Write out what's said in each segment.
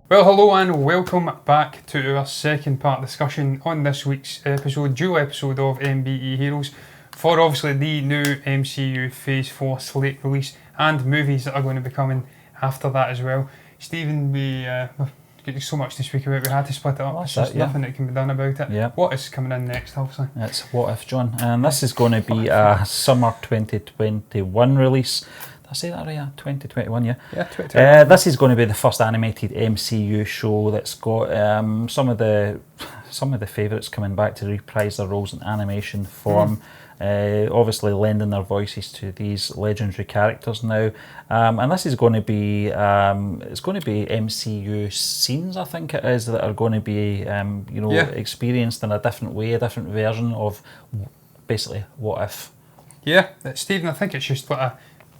Well, hello and welcome back to our second part discussion on this week's episode, dual episode of MBE Heroes, for obviously the new MCU Phase 4 slate release and movies that are going to be coming after that as well. Stephen, we've got so much to speak about, we had to split it up. There's just nothing that can be done about it. Yeah. What is coming in next, obviously? It's What If, John, and this is going to be a summer 2021 release. Did I say that right? Yeah, 2021, yeah. Yeah, 2021. This is going to be the first animated MCU show that's got some of the favourites coming back to reprise their roles in animation form. Obviously lending their voices to these legendary characters now, and this is going to be MCU scenes, I think it is, that are going to be experienced in a different way, a different version of basically What If. Yeah, Stephen, I think it's just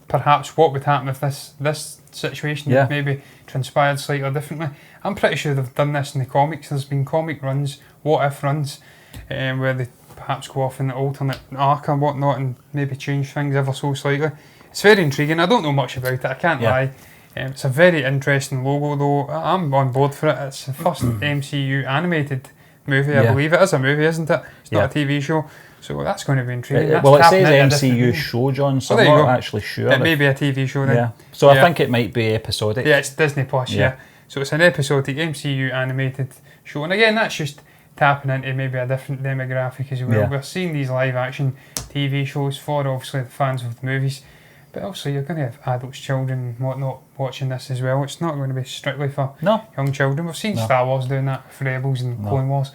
perhaps what would happen if this situation maybe transpired slightly differently. I'm pretty sure they've done this in the comics. There's been comic runs, What If runs, where they perhaps go off in the alternate arc or whatnot and maybe change things ever so slightly. It's very intriguing. I don't know much about it, I can't lie. It's a very interesting logo though. I'm on board for it. It's the first MCU animated movie, I believe it is a movie, isn't it? It's not a TV show. So that's going to be intriguing. Well, it says MCU show, John, so I'm not actually sure. It may be a TV show then. Yeah. So I think it might be episodic. Yeah, it's Disney Plus, yeah. So it's an episodic MCU animated show. And again, that's just tapping into maybe a different demographic as well. We're seeing these live action TV shows for obviously the fans of the movies. But also you're going to have adults, children and whatnot watching this as well. It's not going to be strictly for young children. We've seen Star Wars doing that for Rebels and Clone Wars.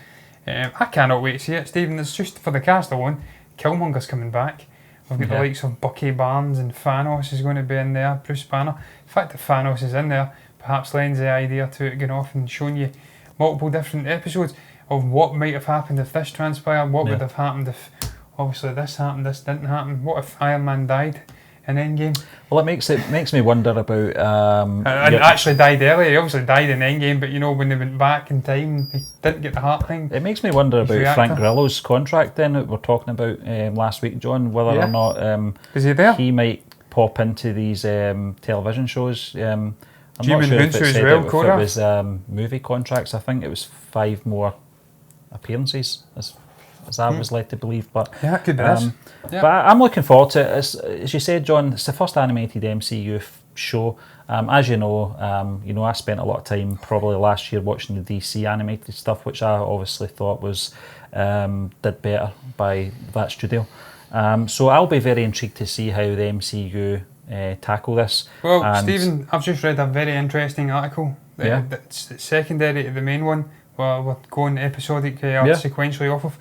I cannot wait to see it, Stephen. It's just for the cast alone. Killmonger's coming back. We've got the likes of Bucky Barnes and Thanos is going to be in there. Bruce Banner. The fact that Thanos is in there perhaps lends the idea to it going off and showing you multiple different episodes of what might have happened if this transpired. What would have happened if obviously this happened, this didn't happen. What if Iron Man died in Endgame? Well, it makes me wonder about. And actually died early. He obviously died in Endgame, but when they went back in time, they didn't get the heart thing. It makes me wonder about Frank Grillo's contract then that we were talking about last week, John. Whether or not is he there? He might pop into these television shows. I'm not sure if it was movie contracts. I think it was 5 more appearances, as I was led to believe, but it could be this. But I'm looking forward to it. As you said, John, it's the first animated MCU show. As you know, I spent a lot of time probably last year watching the DC animated stuff, which I obviously thought was did better by that studio. So I'll be very intrigued to see how the MCU tackle this. Well, Stephen, I've just read a very interesting article. It's secondary to the main one. We're going episodic sequentially off of.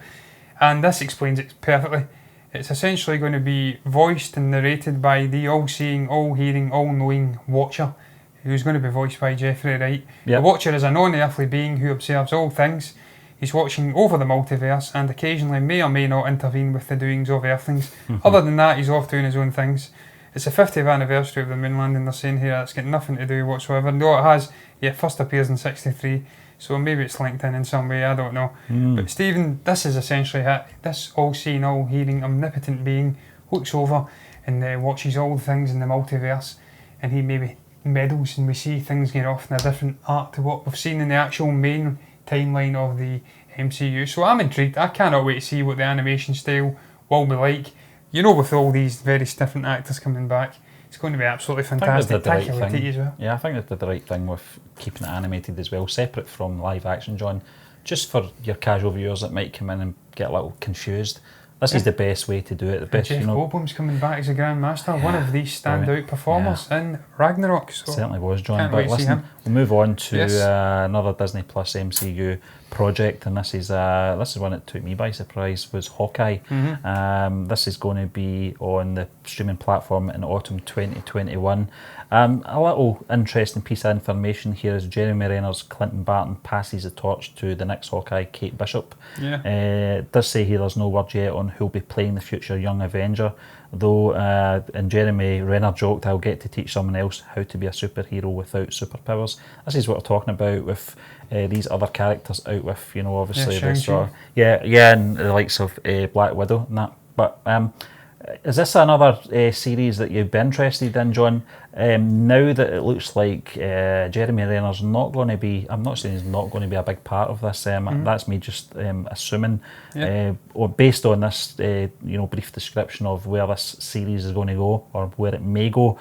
And this explains it perfectly. It's essentially going to be voiced and narrated by the all-seeing, all-hearing, all-knowing Watcher, who's going to be voiced by Jeffrey Wright. The Watcher is a non-earthly being who observes all things. He's watching over the multiverse and occasionally may or may not intervene with the doings of Earthlings. Other than that, he's off doing his own things. It's the 50th anniversary of the moon landing, they're saying here. It's got nothing to do whatsoever. No, it has. First appears in 1963. So maybe it's linked in some way, I don't know. But Stephen, this is essentially it. This all-seeing, all-hearing, omnipotent being looks over and watches all the things in the multiverse, and he maybe meddles, and we see things going off in a different arc to what we've seen in the actual main timeline of the MCU. So I'm intrigued. I cannot wait to see what the animation style will be like. With all these various different actors coming back, it's going to be absolutely fantastic. As well. Yeah, I think they did the right thing with keeping it animated as well, separate from live action, John. Just for your casual viewers that might come in and get a little confused, this is the best way to do it. The best, Jeff Goldblum's coming back as a Grand Master, one of these standout performers in Ragnarok. So certainly was, John. But listen, we'll move on to another Disney Plus MCU project, and this is one that took me by surprise, was Hawkeye. This is going to be on the streaming platform in autumn 2021. A little interesting piece of information here is Jeremy Renner's Clinton Barton passes the torch to the next Hawkeye, Kate Bishop. It does say here there's no word yet on who'll be playing the future Young Avenger, though, and Jeremy Renner joked, "I'll get to teach someone else how to be a superhero without superpowers." This is what we're talking about with these other characters out with, obviously and the likes of Black Widow and that. But Is this another series that you'd be interested in, John? Now that it looks like Jeremy Renner's not going to be, I'm not saying he's not going to be a big part of this. That's me just assuming, or based on this, brief description of where this series is going to go or where it may go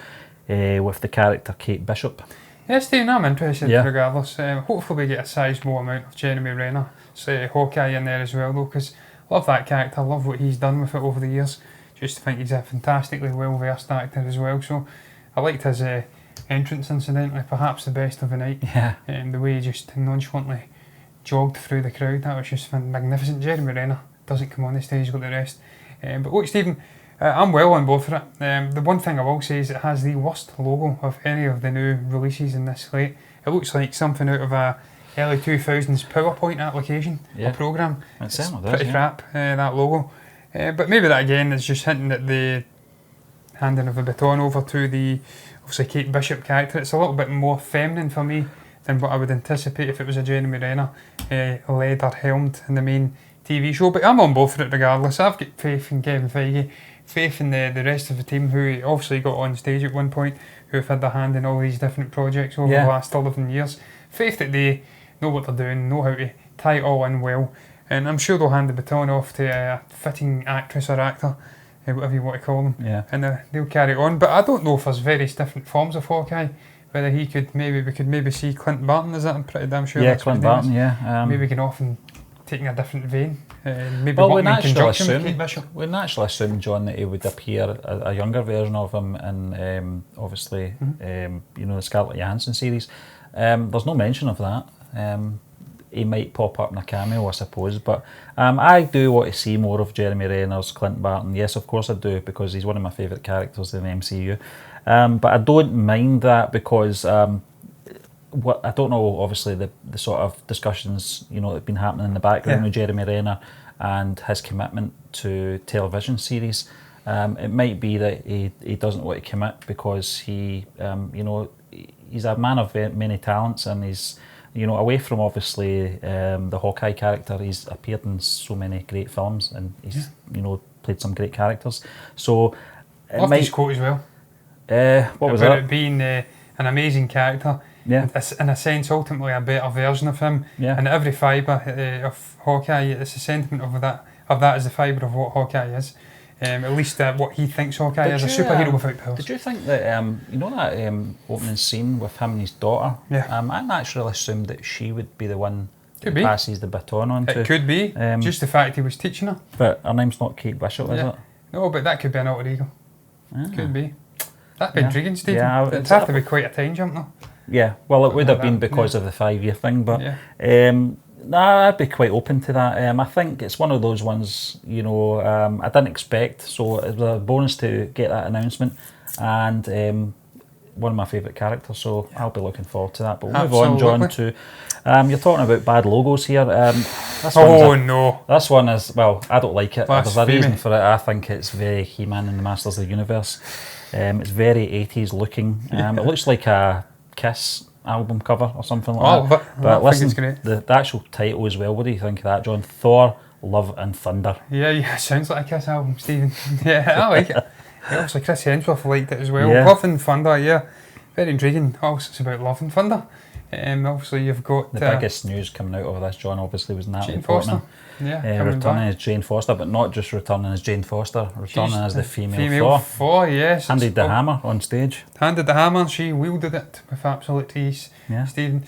with the character Kate Bishop. Yes, Stephen, I'm interested regardless. Hopefully we get a sizable amount of Jeremy Renner, say Hawkeye in there as well, though, because I love that character, I love what he's done with it over the years. Just think he's a fantastically well-versed actor as well, so I liked his entrance, incidentally, perhaps the best of the night. Yeah. The way he just nonchalantly jogged through the crowd, that was just magnificent. Jeremy Renner doesn't come on the stage like the rest. But look, Stephen, I'm well on board for it. The one thing I will say is it has the worst logo of any of the new releases in this slate. It looks like something out of a early 2000s PowerPoint application or programme. It's pretty crap, that logo. But maybe that again is just hinting at the handing of the baton over to the obviously Kate Bishop character. It's a little bit more feminine for me than what I would anticipate if it was a Jeremy Renner led or helmed in the main TV show. But I'm on board for it regardless. I've got faith in Kevin Feige, faith in the rest of the team who obviously got on stage at one point, who have had their hand in all these different projects over the last 11 years. Faith that they know what they're doing, know how to tie it all in well. And I'm sure they'll hand the baton off to a fitting actress or actor, whatever you want to call them, and they'll carry it on. But I don't know if there's various different forms of Hawkeye. Whether we could maybe see Clint Barton. Is that? I'm pretty damn sure. Yeah, Clint Barton. Maybe going off and taking a different vein. Maybe well, working in conjunction with Kate Bishop. We naturally assume, John, that he would appear a younger version of him in obviously the Scarlett Johansson series. There's no mention of that. He might pop up in a cameo, I suppose, but I do want to see more of Jeremy Renner's Clint Barton. Yes, of course I do, because he's one of my favourite characters in the MCU. But I don't mind that because I don't know, obviously, the sort of discussions that have been happening in the background with Jeremy Renner and his commitment to television series. It might be that he doesn't want to commit because he's a man of many talents, and he's away from obviously the Hawkeye character, he's appeared in so many great films and he's played some great characters. So loved his quote as well. What was about it? It being an amazing character. Yeah. In a sense, ultimately a better version of him. Yeah. And every fibre of Hawkeye, it's a sentiment of that is the fibre of what Hawkeye is. At least what he thinks Hawkeye is, a superhero without powers. Did you think that, that opening scene with him and his daughter? Yeah. I naturally assumed that she would be the one that passes the baton on to. It could be, just the fact he was teaching her. But her name's not Kate Bishop, is it? No, but that could be an alter ego. Could be. That'd be intriguing, Stephen. Yeah, it'd have to be quite a time jump, though. Yeah, well, it would have been because of the 5-year thing, but I'd be quite open to that. I think it's one of those ones, I didn't expect, so it was a bonus to get that announcement, and one of my favourite characters, so I'll be looking forward to that. But we'll move on, John, to you're talking about bad logos here. This one is, well, I don't like it. There's a reason for it. I think it's very He-Man and the Masters of the Universe. It's very 80s looking. It looks like a Kiss album cover or something like that. But listen, the actual title as well, what do you think of that, John? Thor, Love and Thunder. Yeah, sounds like a Kiss album, Stephen. Yeah, I like it. Obviously Chris Hemsworth liked it as well. Love and Thunder, very intriguing. Obviously it's about Love and Thunder. Obviously you've got the biggest news coming out of this, John, obviously was Natalie Portman. Returning as Jane Foster, but not just returning as Jane Foster, returning as the female Thor. Yes. Handed the hammer on stage. Handed the hammer, she wielded it with absolute ease. Yeah. Stephen.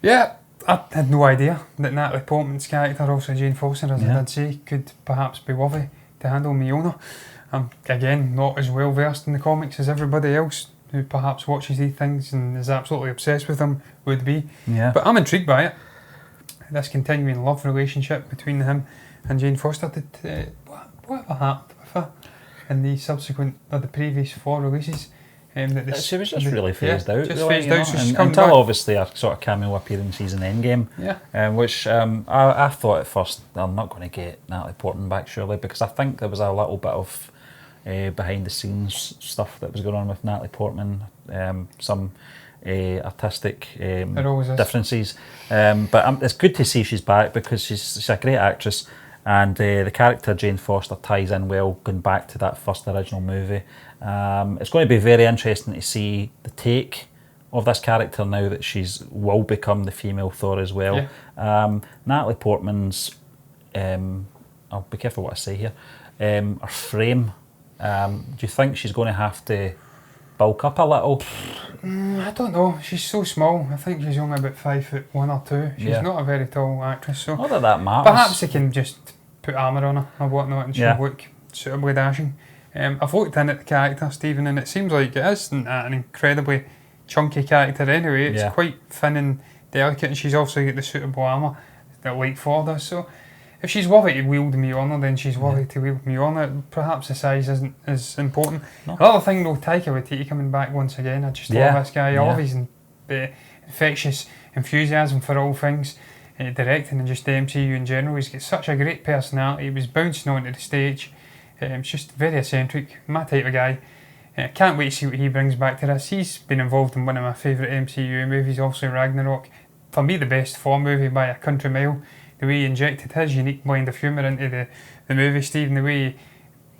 Yeah, I had no idea that Natalie Portman's character, also Jane Foster, as I did say, could perhaps be worthy to handle Mjolnir. I'm, again, not as well versed in the comics as everybody else who perhaps watches these things and is absolutely obsessed with them would be. Yeah. But I'm intrigued by it. This continuing love relationship between him and Jane Foster. Whatever happened with her in the subsequent, or the previous 4 releases? She was just really phased out. Just phased out, so she's until back. Obviously her sort of cameo appearances in Endgame. Yeah. Which I thought at first, I'm not going to get Natalie Portman back surely, because I think there was a little bit of behind the scenes stuff that was going on with Natalie Portman, some artistic differences, but it's good to see she's back because she's a great actress. And the character Jane Foster ties in well, going back to that first original movie. It's going to be very interesting to see the take of this character now that she's will become the female Thor as well. Natalie Portman's, I'll be careful what I say here, her frame, do you think she's going to have to bulk up a little? I don't know. She's so small. I think she's only about 5'1" or 2. She's not a very tall actress, so not that matters. Perhaps they can just put armour on her or whatnot, and she'll look suitably dashing. I've looked in at the character, Stephen, and it seems like it isn't an incredibly chunky character anyway. It's quite thin and delicate, and she's also got the suitable armour that Light Thor does. So if she's worthy to wield Mjolnir, then she's worthy to wield Mjolnir. Perhaps the size isn't as important. Another thing though, Taika Waititi coming back once again. I just love this guy. I love his infectious enthusiasm for all things directing and just the MCU in general. He's got such a great personality. He was bouncing onto the stage. It's just very eccentric, my type of guy. Can't wait to see what he brings back to this. He's been involved in one of my favourite MCU movies, also Ragnarok. For me, the best Thor movie by a country mile. The way he injected his unique blend of humour into the movie, Stephen, the way he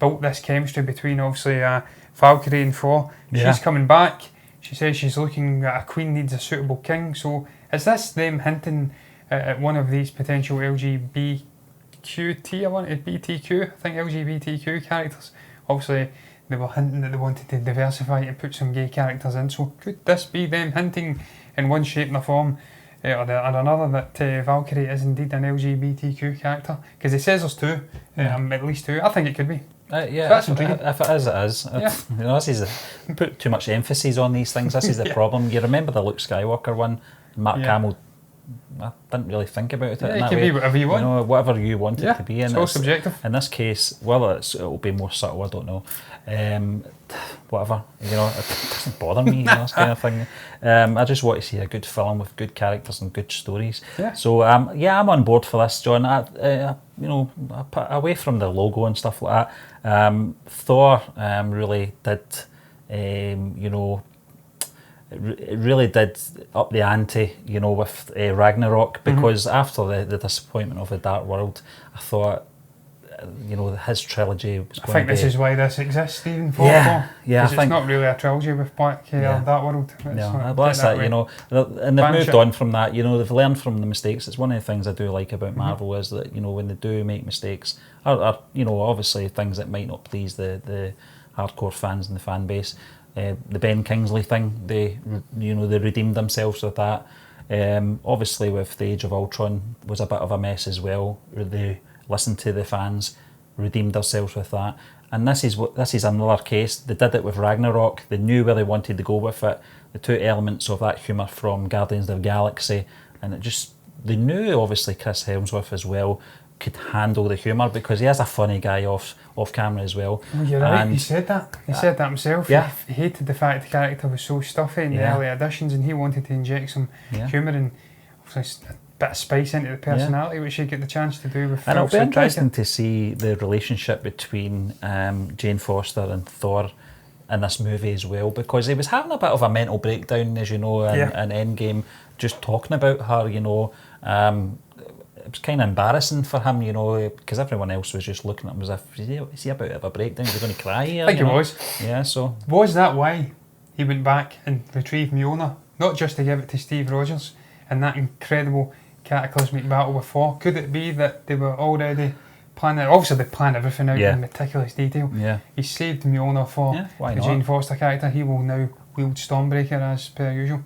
built this chemistry between, obviously, Valkyrie and Thor. She's coming back. She says she's looking at a queen needs a suitable king. So is this them hinting at one of these potential LGBTQ, I think LGBTQ characters? Obviously, they were hinting that they wanted to diversify and put some gay characters in. So could this be them hinting in one shape or form or another that Valkyrie is indeed an LGBTQ character? Because he says there's two, at least two. I think it could be. That's intriguing. If it is, it is. You know, put too much emphasis on these things. This is the problem. You remember the Luke Skywalker one? Mark Hamill, I didn't really think about it. It can be whatever you want. You know, whatever you want it to be. It's all subjective. In this case, it'll be more subtle. I don't know. Whatever. You know, it doesn't bother me. You know, this kind of thing. I just want to see a good film with good characters and good stories. So I'm on board for this, John. You know, away from the logo and stuff like that, Thor really did. You know, it really did up the ante, you know, with Ragnarok, because after the disappointment of the Dark World, I thought, you know, his trilogy was going to be... I think this is why this exists, Stephen. I think it's not really a trilogy with Dark World. Well, that's that, you know, and they've moved on from that. You know, they've learned from the mistakes. It's one of the things I do like about Marvel is that, you know, when they do make mistakes, are you know, obviously things that might not please the hardcore fans and the fan base. The Ben Kingsley thing, they redeemed themselves with that. Obviously, with the Age of Ultron was a bit of a mess as well. They listened to the fans, redeemed themselves with that. And this is another case. They did it with Ragnarok. They knew where they wanted to go with it. They took elements of that humour from Guardians of the Galaxy, and they knew obviously Chris Hemsworth as well could handle the humour, because he is a funny guy off camera as well. Oh, you're right, he said that. He said that himself. He hated the fact the character was so stuffy in the early editions, and he wanted to inject some humour and obviously a bit of spice into the personality, which he get the chance to do with. And it'll be interesting to see the relationship between Jane Foster and Thor in this movie as well, because he was having a bit of a mental breakdown, as you know, in Endgame, just talking about her, you know. It was kind of embarrassing for him, you know, because everyone else was just looking at him as if, is he about to have a breakdown? Is he going to cry here? I think he was. Yeah, so... Was that why he went back and retrieved Mjolnir? Not just to give it to Steve Rogers in that incredible cataclysmic battle with Thor. Could it be that they were already planning... Obviously, they planned everything out in meticulous detail. He saved Mjolnir for the Jane Foster character. He will now wield Stormbreaker as per usual.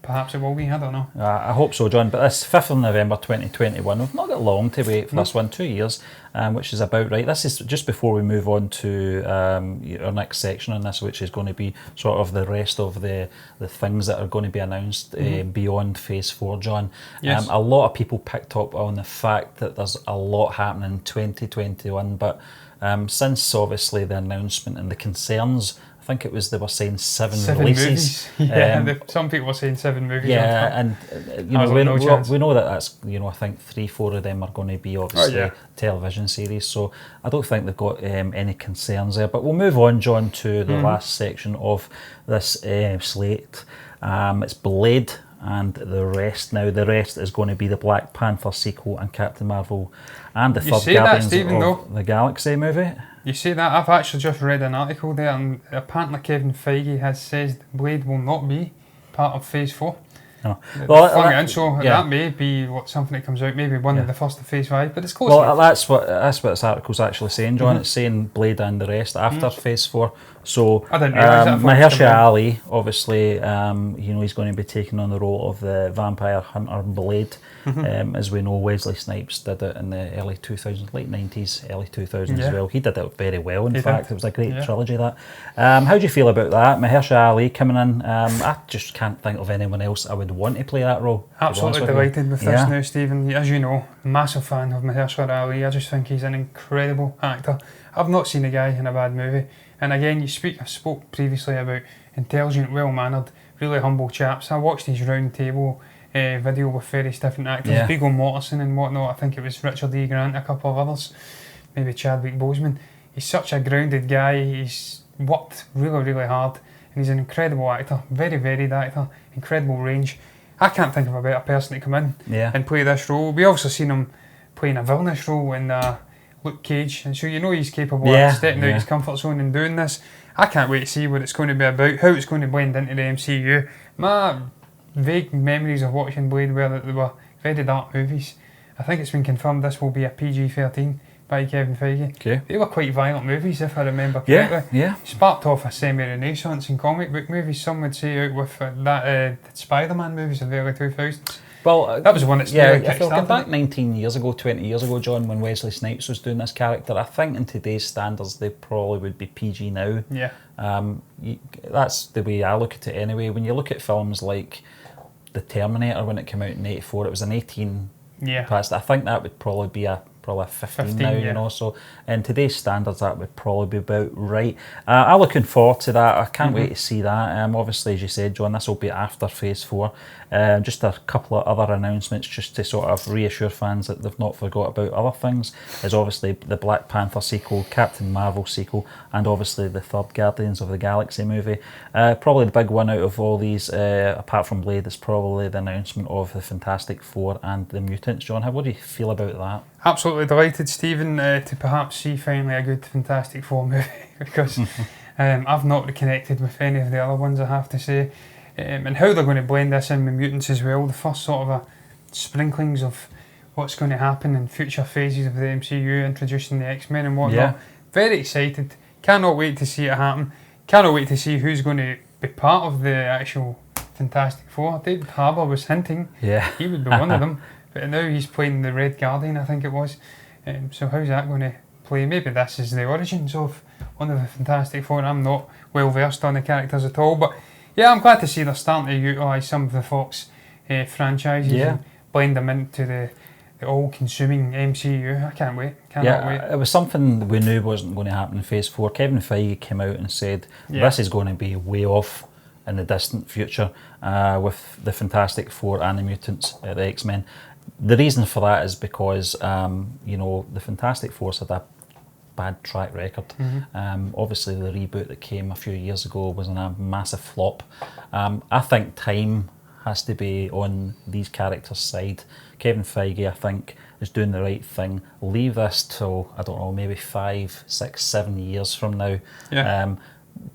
Perhaps it will be, I don't know. I hope so, John, but this 5th of November 2021, we've not got long to wait for this one, 2 years, which is about right. This is just before we move on to our next section on this, which is going to be sort of the rest of the things that are going to be announced beyond Phase 4, John. A lot of people picked up on the fact that there's a lot happening in 2021, but since obviously the announcement and the concerns, I think it was, they were saying seven releases. Movies. Some people were saying 7 movies. And you know, we know that that's, you know, I think 3-4 of them are going to be obviously television series. So I don't think they've got any concerns there. But we'll move on, John, to the last section of this slate. It's Blade, and the rest. Now, the rest is going to be the Black Panther sequel and Captain Marvel and the third Guardians of the Galaxy movie. You say that? I've actually just read an article there, and apparently Kevin Feige has said Blade will not be part of Phase 4. No. That may be something that comes out, maybe one of the first of Phase 5, but it's close enough. That's what this article's actually saying, John. It's saying Blade and the rest after Phase 4. So I didn't realise that. Mahershala Ali, obviously, he's going to be taking on the role of the vampire hunter Blade. As we know, Wesley Snipes did it in the early 2000s, late 90s, early 2000s as well. He did it very well, in fact. It was a great trilogy, that. How do you feel about that? Mahershala Ali coming in. I just can't think of anyone else I would want to play that role. Absolutely delighted with this now, Stephen. As you know, massive fan of Mahershala Ali. I just think he's an incredible actor. I've not seen a guy in a bad movie. And again, I spoke previously about intelligent, well-mannered, really humble chaps. I watched his round table video with various different actors, Viggo Mortensen and whatnot. I think it was Richard E. Grant, a couple of others, maybe Chadwick Boseman. He's such a grounded guy. He's worked really, really hard, and he's an incredible actor, very varied actor, incredible range. I can't think of a better person to come in and play this role. We also seen him playing a villainous role in Luke Cage, and so he's capable of stepping out his comfort zone and doing this. I can't wait to see what it's going to be about, how it's going to blend into the MCU. My vague memories of watching Blade were that they were very dark movies. I think it's been confirmed this will be a PG-13 by Kevin Feige. Okay. They were quite violent movies, if I remember correctly. Sparked off a semi-renaissance in comic book movies, some would say, out with the Spider-Man movies of the early 2000s. Well, that was one that's if you're going back 19 years ago, 20 years ago, John, when Wesley Snipes was doing this character, I think in today's standards they probably would be PG now. Yeah. That's the way I look at it anyway. When you look at films like The Terminator, when it came out in '84, it was an 18 past. I think that would probably be a 15 now, so in today's standards that would probably be about right. I'm looking forward to that. I can't wait to see that. Obviously, as you said, John, this will be after Phase 4. Just a couple of other announcements just to sort of reassure fans that they've not forgot about other things, is obviously the Black Panther sequel, Captain Marvel sequel, and obviously the third Guardians of the Galaxy movie. Probably the big one out of all these, apart from Blade, is probably the announcement of the Fantastic Four and the Mutants. John, what do you feel about that? Absolutely delighted, Stephen, to perhaps see finally a good Fantastic Four movie, because I've not connected with any of the other ones, I have to say. And how they're going to blend this in with Mutants as well, the first sort of sprinklings of what's going to happen in future phases of the MCU, introducing the X-Men and whatnot. Very excited, cannot wait to see it happen, cannot wait to see who's going to be part of the actual Fantastic Four. David Harbour was hinting he would be one of them, but now he's playing the Red Guardian, I think it was. So how's that going to play? Maybe this is the origins of one of the Fantastic Four. I'm not well versed on the characters at all, but yeah, I'm glad to see they're starting to utilise some of the Fox franchises and blend them into the all-consuming MCU. I can't wait. Cannot wait. It was something we knew wasn't going to happen in Phase 4. Kevin Feige came out and said this is going to be way off in the distant future with the Fantastic Four and the Mutants, the X-Men. The reason for that is because the Fantastic Four's had a bad track record. Obviously the reboot that came a few years ago was a massive flop. I think time has to be on these characters' side. Kevin Feige, I think, is doing the right thing. Leave this till, I don't know, maybe 5, 6, 7 years from now.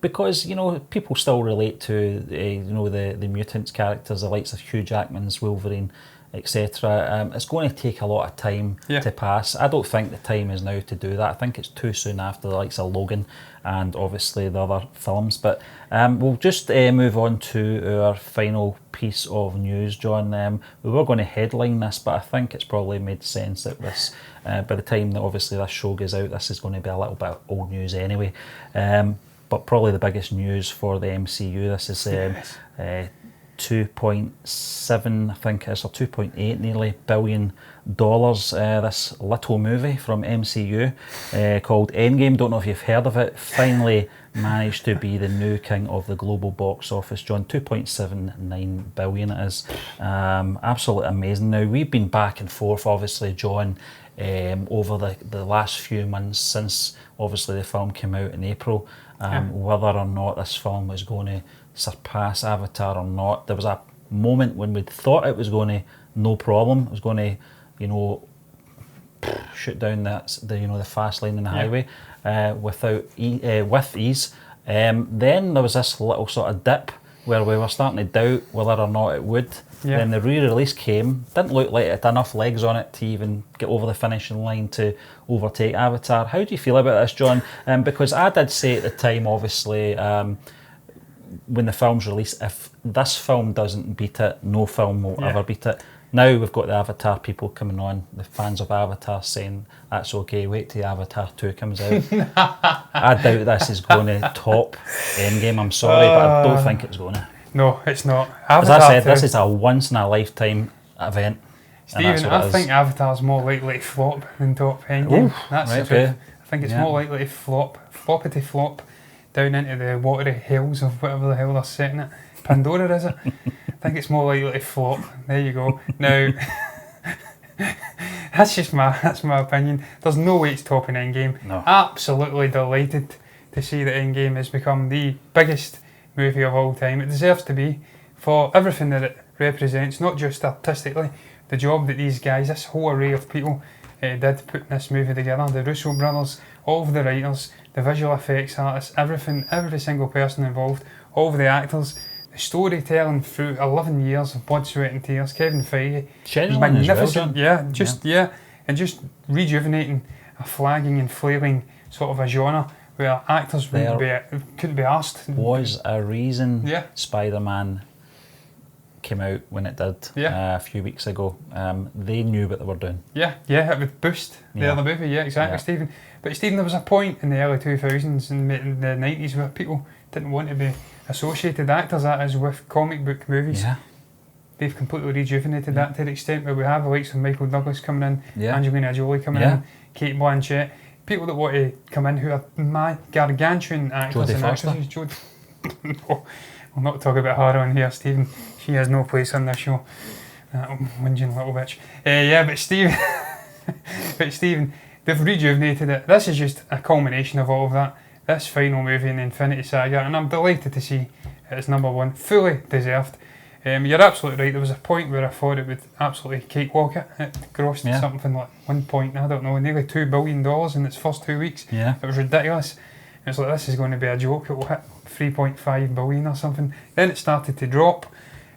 Because people still relate to the Mutants characters, the likes of Hugh Jackman's Wolverine, etc. It's going to take a lot of time to pass. I don't think the time is now to do that. I think it's too soon after the likes of Logan and obviously the other films. But we'll just move on to our final piece of news, John. We were going to headline this, but I think it's probably made sense that this, by the time that obviously this show goes out, this is going to be a little bit old news anyway. But probably the biggest news for the MCU. This is 2.7, I think it's, or 2.8 nearly $billion. This little movie from MCU called Endgame. Don't know if you've heard of it. Finally managed to be the new king of the global box office, John. 2.79 billion it is. Absolutely amazing. Now, we've been back and forth, obviously, John, over the last few months since obviously the film came out in April, whether or not this film was going to surpass Avatar or not. There was a moment when we thought it was going to no problem, it was going to, you know, shoot down the fast lane in the highway with ease. Then there was this little sort of dip where we were starting to doubt whether or not it would. Yeah. Then the re-release came, didn't look like it had enough legs on it to even get over the finishing line to overtake Avatar. How do you feel about this, John? Because I did say at the time, obviously, when the film's released, if this film doesn't beat it, no film will ever beat it. Now we've got the Avatar people coming on, the fans of Avatar saying, that's okay, wait till Avatar 2 comes out. I doubt this is going to top Endgame, I'm sorry, but I don't think it's going to. No, it's not. As I said, this is a once-in-a-lifetime event. Stephen, I think Avatar's more likely to flop than top Endgame. That's the truth. I think it's more likely to floppity flop down into the watery hills of whatever the hell they're setting it. Pandora, is it? I think it's more likely to flop. There you go. Now, that's my opinion. There's no way it's topping Endgame. No. Absolutely delighted to see that Endgame has become the biggest movie of all time. It deserves to be for everything that it represents, not just artistically. The job that these guys, this whole array of people, did putting this movie together. The Russo brothers, all of the writers, the visual effects artists, everything, every single person involved, all of the actors. The storytelling through 11 years of blood, sweat and tears. Kevin Feige, magnificent, and just rejuvenating a flagging and flailing sort of a genre where actors couldn't be asked. Was a reason Spider-Man came out when it did a few weeks ago. They knew what they were doing. It would boost the other movie. Yeah, exactly, Stephen. But Stephen, there was a point in the early 2000s and in the 90s where people didn't want to be associated actors, that is, with comic book movies. Yeah. They've completely rejuvenated that to the extent where we have the likes of Michael Douglas coming in, Angelina Jolie coming in, Kate Blanchett, people that want to come in who are gargantuan actors and actresses. No, we'll not talk about her on here, Stephen. She has no place on this show. That whinging little bitch. But Stephen, they've rejuvenated it. This is just a culmination of all of that. This final movie in the Infinity Saga, and I'm delighted to see it is number one, fully deserved. You're absolutely right, there was a point where I thought it would absolutely cakewalk it. It grossed something like nearly $2 billion in its first 2 weeks. Yeah. It was ridiculous. It's like, this is going to be a joke, it will hit 3.5 billion or something. Then it started to drop,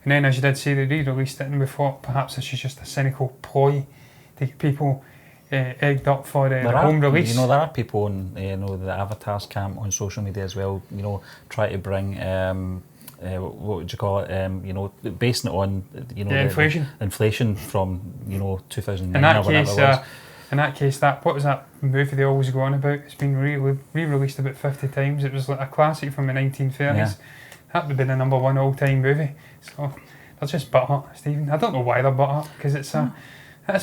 and then, as you did say, they re-released it, and we thought perhaps this is just a cynical ploy to get people egged up for the home release. You know, there are people in the Avatars camp on social media as well, you know, try to bring what would you call it, basing it on, inflation. Inflation from, 2009 or whatever it was. In that case, what was that movie they always go on about? It's been re-released about 50 times. It was like a classic from the 1930s. Yeah. That would have been the number one all-time movie. So they're just butthurt, Stephen. I don't know why they're butthurt, because that's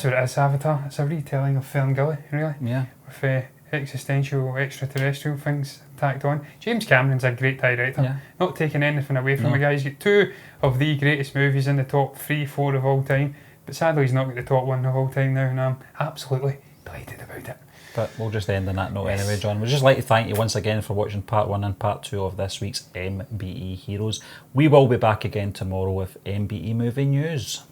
what it is, Avatar. It's a retelling of Ferngully, really. Yeah. With existential, extraterrestrial things tacked on. James Cameron's a great director. Yeah. Not taking anything away from the guy. He's got two of the greatest movies in the top 3, 4 of all time. But sadly, he's not got the top one of all time now, and I'm absolutely delighted about it. But we'll just end on that note anyway, John. We'd just like to thank you once again for watching part 1 and part 2 of this week's MBE Heroes. We will be back again tomorrow with MBE Movie News.